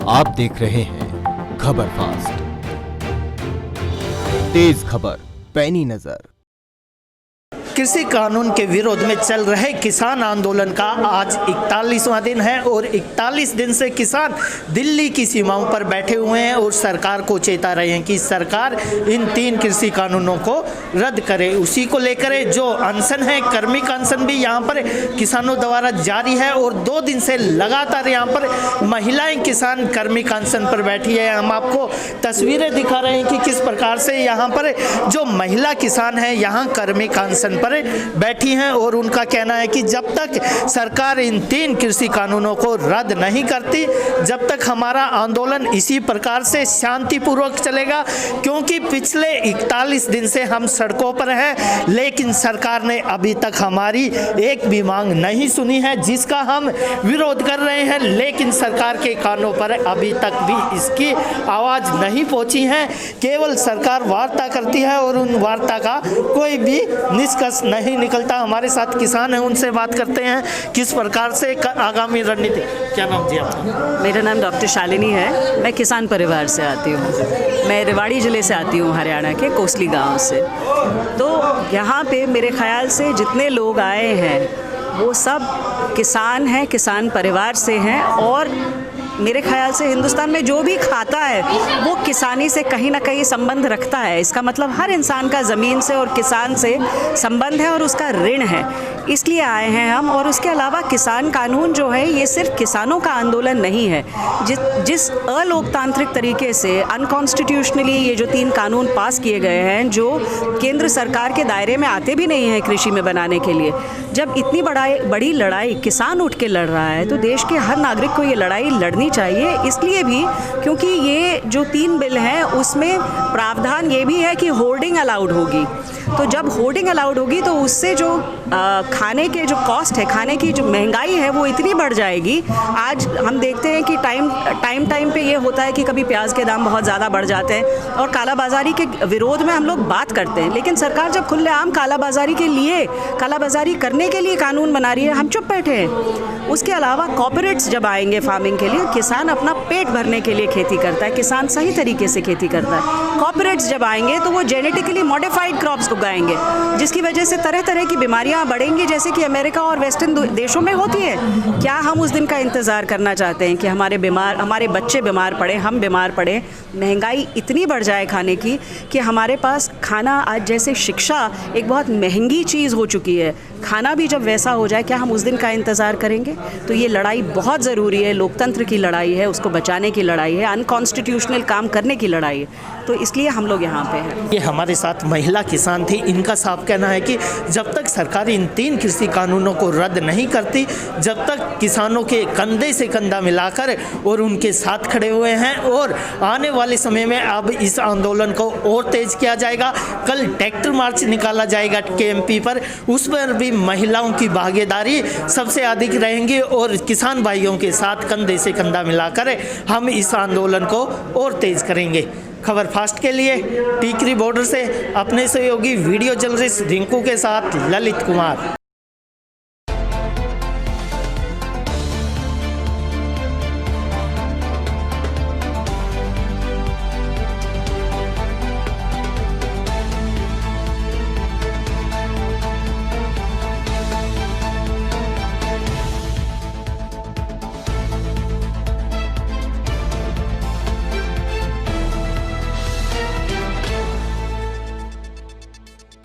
आप देख रहे हैं खबर फास्ट, तेज खबर पैनी नजर। कृषि कानून के विरोध में चल रहे किसान आंदोलन का आज 41वां दिन है और 41 दिन से किसान दिल्ली की सीमाओं पर बैठे हुए हैं और सरकार को चेता रहे हैं कि सरकार इन 3 कृषि कानूनों को रद्द करे। उसी को लेकर जो अनशन है, कार्मिक अनशन भी यहाँ पर किसानों द्वारा जारी है और 2 दिन से लगातार यहाँ पर महिलाएं किसान कार्मिक अनशन पर बैठी है। हम आपको तस्वीरें दिखा रहे हैं कि किस प्रकार से यहाँ पर जो महिला किसान है यहाँ कार्मिक अनशन पर बैठी हैं और उनका कहना है कि जब तक सरकार इन 3 कृषि कानूनों को रद्द नहीं करती, जब तक हमारा आंदोलन इसी प्रकार से शांतिपूर्वक चलेगा। क्योंकि पिछले 41 दिन से हम सड़कों पर हैं, लेकिन सरकार ने अभी तक हमारी एक भी मांग नहीं सुनी है, जिसका हम विरोध कर रहे हैं। लेकिन सरकार के कानों पर अभी तक भी इसकी आवाज़ नहीं पहुंची है। केवल सरकार वार्ता करती है और उन वार्ता का कोई भी निष्कर्ष नहीं निकलता। हमारे साथ किसान हैं, उनसे बात करते हैं किस प्रकार से आगामी रणनीति। क्या नाम जी आपका? मेरा नाम डॉक्टर शालिनी है। मैं किसान परिवार से आती हूँ। मैं रेवाड़ी ज़िले से आती हूँ, हरियाणा के कोसली गांव से। तो यहाँ पे मेरे ख्याल से जितने लोग आए हैं वो सब किसान हैं, किसान परिवार से हैं और मेरे ख्याल से हिंदुस्तान में जो भी खाता है वो किसानी से कहीं ना कहीं संबंध रखता है। इसका मतलब हर इंसान का ज़मीन से और किसान से संबंध है और उसका ऋण है, इसलिए आए हैं हम। और उसके अलावा किसान कानून जो है ये सिर्फ किसानों का आंदोलन नहीं है। जिस अलोकतांत्रिक तरीके से अनकॉन्स्टिट्यूशनली ये जो 3 कानून पास किए गए हैं, जो केंद्र सरकार के दायरे में आते भी नहीं हैं कृषि में बनाने के लिए, जब इतनी बड़ी लड़ाई किसान उठ के लड़ रहा है तो देश के हर नागरिक को ये लड़ाई लड़नी चाहिए। इसलिए भी क्योंकि ये जो 3 बिल हैं उसमें प्रावधान ये भी है कि होर्डिंग अलाउड होगी। तो जब होर्डिंग अलाउड होगी तो उससे जो खाने के जो कॉस्ट है, खाने की जो महंगाई है वो इतनी बढ़ जाएगी। आज हम देखते हैं कि टाइम पे ये होता है कि कभी प्याज के दाम बहुत ज़्यादा बढ़ जाते हैं और कालाबाजारी के विरोध में हम लोग बात करते हैं, लेकिन सरकार जब खुलेआम कालाबाजारी करने के लिए कानून बना रही है, हम चुप बैठे हैं। उसके अलावा कॉर्पोरेट्स जब आएंगे फार्मिंग के लिए, किसान अपना पेट भरने के लिए खेती करता है, किसान सही तरीके से खेती करता है। कॉर्पोरेट्स जब आएंगे तो वो जेनेटिकली मॉडिफाइड क्रॉप्स उगाएंगे, जिसकी वजह से तरह तरह की बीमारियां बढ़ेंगी, जैसे कि अमेरिका और वेस्टर्न देशों में होती है। क्या हम उस दिन का इंतज़ार करना चाहते हैं कि हमारे बच्चे बीमार पड़े, हम बीमार पड़े, महंगाई इतनी बढ़ जाए खाने की कि हमारे पास खाना, आज जैसे शिक्षा एक बहुत महंगी चीज़ हो चुकी है, खाना भी जब वैसा हो जाए, क्या हम उस दिन का इंतज़ार करेंगे? तो ये लड़ाई बहुत ज़रूरी है, लोकतंत्र की लड़ाई है, उसको बचाने की लड़ाई है, अनकॉन्स्टिट्यूशनल काम करने की लड़ाई है। तो इसलिए हम लोग यहाँ पे हैं। ये हमारे साथ महिला किसान थी, इनका साफ कहना है कि जब तक सरकार इन 3 कृषि कानूनों को रद्द नहीं करती, जब तक किसानों के कंधे से कंधा मिलाकर और उनके साथ खड़े हुए हैं। और आने वाले समय में अब इस आंदोलन को और तेज किया जाएगा। कल ट्रैक्टर मार्च निकाला जाएगा केएमपी पर, उस पर भी महिलाओं की भागीदारी सबसे अधिक रहेंगी और किसान भाइयों के साथ कंधे से कंधा मिलाकर हम इस आंदोलन को और तेज करेंगे। खबर फास्ट के लिए टीकरी बॉर्डर से अपने सहयोगी वीडियो जर्नलिस्ट रिंकू के साथ ललित कुमार।